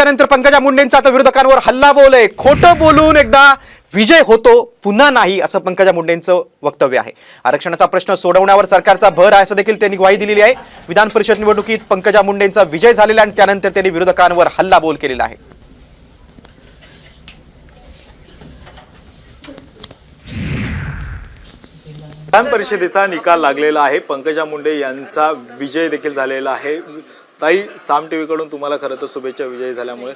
त्यानंतर पंकजा मुंडेंचा आता विरोधकांवर हल्ला बोल आहे. खोटं बोलून एकदा विजय होतो पुन्हा नाही असं पंकजा मुंडेंचं वक्तव्य आहे. आरक्षणाचा प्रश्न सोडवण्यावर सरकारचा भर आहे असं देखील त्यांनी ग्वाही दिलेली आहे. विधान परिषद निवडणुकीत पंकजा मुंडेंचा विजय झालेला आणि त्यानंतर त्यांनी विरोधकांवर हल्ला बोल केलेला आहे. विधान परिषदेचा निकाल लागलेला आहे. पंकजा मुंडे यांचा विजय देखील झालेला आहे. ताई, साम टीव्ही कडून तुम्हाला खरं तर शुभेच्छा विजयी झाल्यामुळे.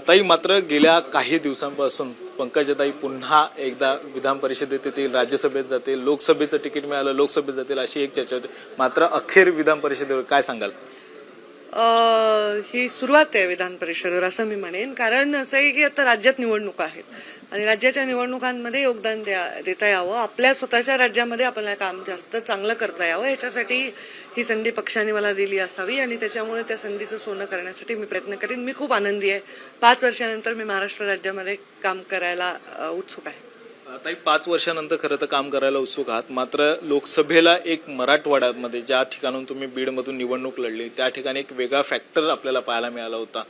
ताई, मात्र गेल्या काही दिवसांपासून पंकजाताई पुन्हा एकदा विधान परिषदेत येतील, राज्यसभेत जातील, लोकसभेचं तिकीट मिळालं लोकसभेत जातील अशी एक चर्चा होती. मात्र अखेर विधान परिषदेवर काय सांगाल? ही सुरुवात आहे विधान परिषदेवर असं मी म्हणेन. कारण असं आहे की आता राज्यात निवडणुका आहेत आणि राज्याच्या निवडणुकांमध्ये योगदान देता यावं, आपल्या स्वतःच्या राज्यामध्ये आपल्याला काम जास्त चांगलं करता यावं, याच्यासाठी ही संधी पक्षाने मला दिली असावी आणि त्याच्यामुळे त्या संधीचं सोनं करण्यासाठी मी प्रयत्न करीन. मी खूप आनंदी आहे. 5 वर्षानंतर मी महाराष्ट्र राज्यामध्ये काम करायला उत्सुक आहे. ताई, 5 वर्षानंतर खरं तर काम करायला उत्सुक आहात. मात्र लोकसभेला एक मराठवाड्यामध्ये ज्या ठिकाणून तुम्ही बीडमधून निवडणूक लढली त्या ठिकाणी एक वेगळा फॅक्टर आपल्याला पाहायला मिळाला होता.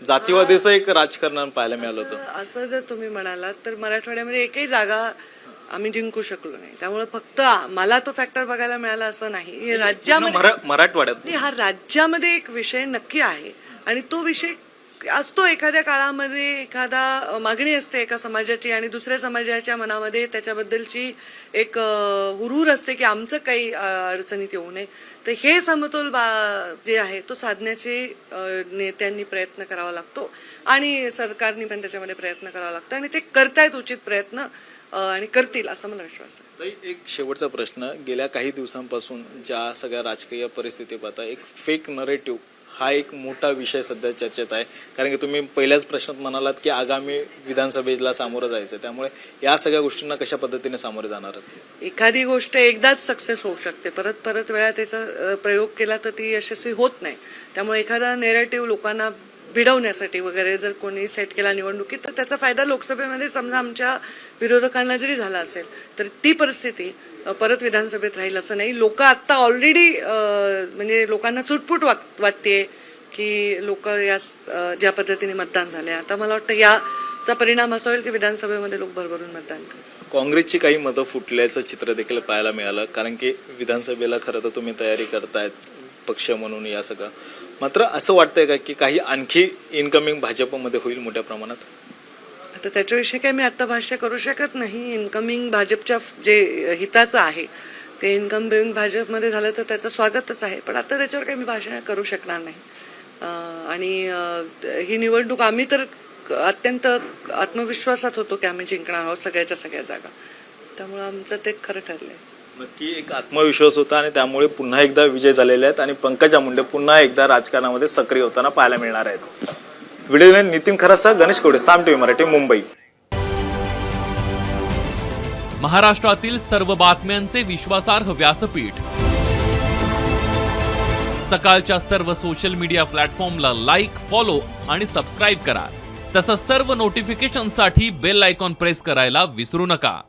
जातीवादीचं एक राजकारण पाहायला मिळालं होतं. असं जर तुम्ही म्हणालात तर मराठवाड्यामध्ये एकही जागा आम्ही जिंकू शकलो नाही. त्यामुळे फक्त मला तो फॅक्टर बघायला मिळाला असं नाही. राज्यामध्ये मराठवाड्यात हा राज्यामध्ये एक विषय नक्की आहे आणि तो विषय असतो. एखाद्या काळामध्ये एखादा मागणी असते एका समाजाची आणि दुसऱ्या समाजाच्या मनामध्ये त्याच्याबद्दलची एक हुरूर असते की आमचं काही अडचणीत येऊ नये. तर हे समतोल जे आहे तो साधण्याचे नेत्यांनी प्रयत्न करावा लागतो आणि सरकारने पण त्याच्यामध्ये प्रयत्न करावा लागतो आणि ते करतायत उचित प्रयत्न आणि करतील असं मला विश्वास आहे. एक शेवटचा प्रश्न, गेल्या काही दिवसांपासून ज्या सगळ्या राजकीय परिस्थिती पाहता एक फेक नरेटिव्ह हा एक मोठा विषय सध्या चर्चेत आहे. कारण की तुम्ही पहिल्याच प्रश्नात म्हणालात की आगामी विधानसभेला सामोरं जायचं, त्यामुळे या सगळ्या गोष्टींना कशा पद्धतीने सामोरे जाणार आहात? एखादी गोष्ट एकदाच सक्सेस होऊ शकते, परत परत वेळा त्याचा प्रयोग केला तर ती यशस्वी होत नाही. त्यामुळे एखादा नेरेटिव्ह लोकांना भिडवण्यासाठी वगैरे जर कोणी सेट केला निवडणुकीत तर त्याचा फायदा लोकसभेमध्ये समजा आमच्या विरोधकांना जरी झाला असेल तर ती परिस्थिती परत विधानसभेत राहील असं नाही. लोक आता ऑलरेडी म्हणजे लोकांना चुटपुट वाटते की लोक या ज्या पद्धतीने मतदान झाले. आता मला वाटतं याचा परिणाम असा होईल की विधानसभेमध्ये लोक भरभरून मतदान करतील. काँग्रेसची काही मतं फुटल्याचं चित्र देखील पाहायला मिळालं. कारण की विधानसभेला खरं तर तुम्ही तयारी करतायत पक्ष म्हणून या सगळं. मात्र असं वाटतंय का की काही आणखी इनकमिंग भाजपमध्ये होईल मोठ्या प्रमाणात? आता त्याच्याविषयी काही मी आता भाष्य करू शकत नाही. इनकमिंग भाजपच्या जे हिताचं आहे ते इनकमिंग भाजपमध्ये झालं तर त्याचं स्वागतच आहे, पण आता त्याच्यावर काही मी भाषण करू शकणार नाही. आणि ही निवडणूक आम्ही तर अत्यंत आत्मविश्वासात होतो की आम्ही जिंकणार आहोत सगळ्याच्या सगळ्या जागा. त्यामुळे आमचं ते खरं ठरलंय. नक्की एक आत्मविश्वास होता आणि त्यामुळे पुन्हा एकदा विजय झालेले आहेत आणि पंकजा मुंडे पुन्हा एकदा राजकारणामध्ये सक्रिय होताना पाहायला मिळणार आहेत. व्हिडिओ नितीन खरासह गणेश कवडे, साम टीव्ही मराठी, मुंबई. महाराष्ट्रातील सर्व बातम्यांचे विश्वासार्ह व्यासपीठ. सकाळच्या सर्व सोशल मीडिया प्लॅटफॉर्मला लाईक, फॉलो आणि सबस्क्राईब करा. तसंच सर्व नोटिफिकेशनसाठी बेल आयकॉन प्रेस करायला विसरू नका.